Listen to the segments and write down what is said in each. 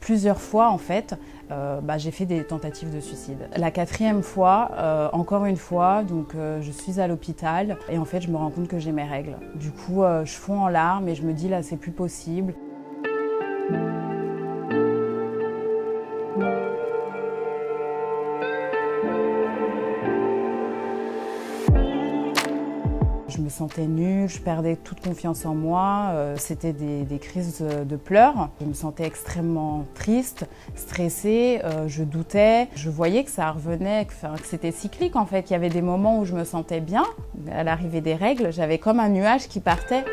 Plusieurs fois, en fait, j'ai fait des tentatives de suicide. La quatrième fois, encore une fois, je suis à l'hôpital et en fait, je me rends compte que j'ai mes règles. Du coup, je fonds en larmes et je me dis là, c'est plus possible. Je me sentais nulle, je perdais toute confiance en moi, c'était des crises de pleurs. Je me sentais extrêmement triste, stressée, je doutais. Je voyais que ça revenait, que c'était cyclique en fait. Il y avait des moments où je me sentais bien, à l'arrivée des règles, j'avais comme un nuage qui partait.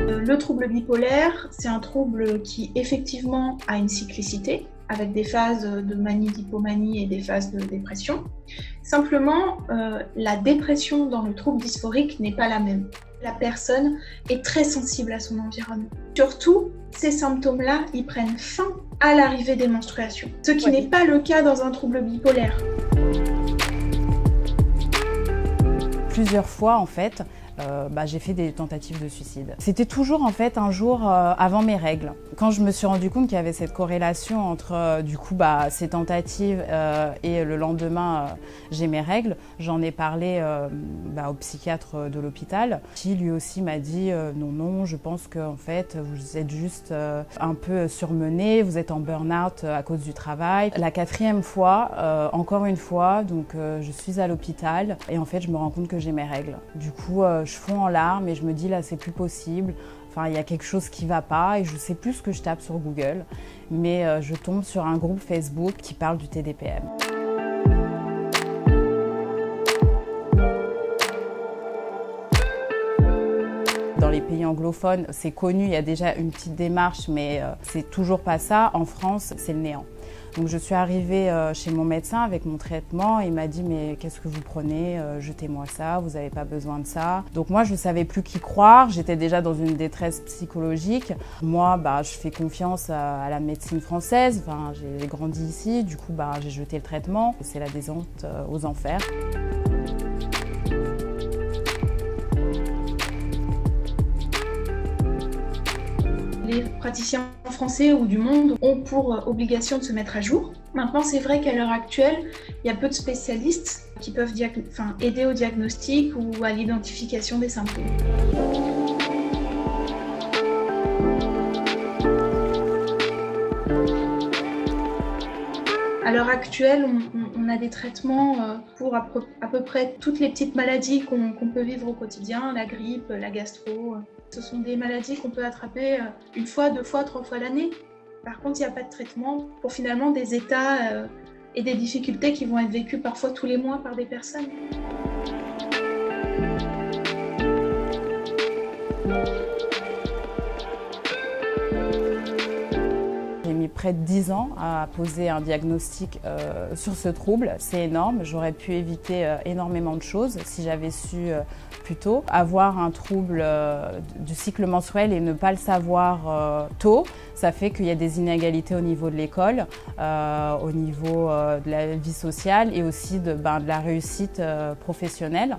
Le trouble bipolaire, c'est un trouble qui effectivement a une cyclicité, avec des phases de manie, d'hypomanie et des phases de dépression. Simplement, la dépression dans le trouble dysphorique n'est pas la même. La personne est très sensible à son environnement. Surtout, ces symptômes-là, ils prennent fin à l'arrivée des menstruations, ce qui n'est pas le cas dans un trouble bipolaire. Plusieurs fois, en fait, j'ai fait des tentatives de suicide. C'était toujours en fait un jour avant mes règles. Quand je me suis rendu compte qu'il y avait cette corrélation entre ces tentatives et le lendemain j'ai mes règles, j'en ai parlé au psychiatre de l'hôpital qui lui aussi m'a dit non, je pense que en fait vous êtes juste un peu surmené, vous êtes en burn-out à cause du travail. La quatrième fois, encore une fois, je suis à l'hôpital et en fait je me rends compte que j'ai mes règles. Du coup, je fonds en larmes et je me dis là c'est plus possible. Enfin, il y a quelque chose qui va pas et je sais plus ce que je tape sur Google, mais je tombe sur un groupe Facebook qui parle du TDPM. Dans les pays anglophones, c'est connu, il y a déjà une petite démarche, mais c'est toujours pas ça. En France, c'est le néant. Donc je suis arrivée chez mon médecin avec mon traitement, il m'a dit mais qu'est-ce que vous prenez, jetez-moi ça, vous n'avez pas besoin de ça. Donc moi je ne savais plus qui croire, j'étais déjà dans une détresse psychologique. Moi je fais confiance à la médecine française, j'ai grandi ici, du coup j'ai jeté le traitement. C'est la descente aux enfers. Les praticiens français ou du monde ont pour obligation de se mettre à jour. Maintenant, c'est vrai qu'à l'heure actuelle, il y a peu de spécialistes qui peuvent aider au diagnostic ou à l'identification des symptômes. À l'heure actuelle, on a des traitements pour à peu près toutes les petites maladies qu'on peut vivre au quotidien, la grippe, la gastro. Ce sont des maladies qu'on peut attraper une fois, 2 fois, 3 fois l'année. Par contre, il n'y a pas de traitement pour finalement des états et des difficultés qui vont être vécues parfois tous les mois par des personnes. J'ai mis près de 10 ans à poser un diagnostic sur ce trouble. C'est énorme, j'aurais pu éviter énormément de choses si j'avais su plus tôt. Avoir un trouble du cycle menstruel et ne pas le savoir tôt, ça fait qu'il y a des inégalités au niveau de l'école, au niveau de la vie sociale et aussi de la réussite professionnelle.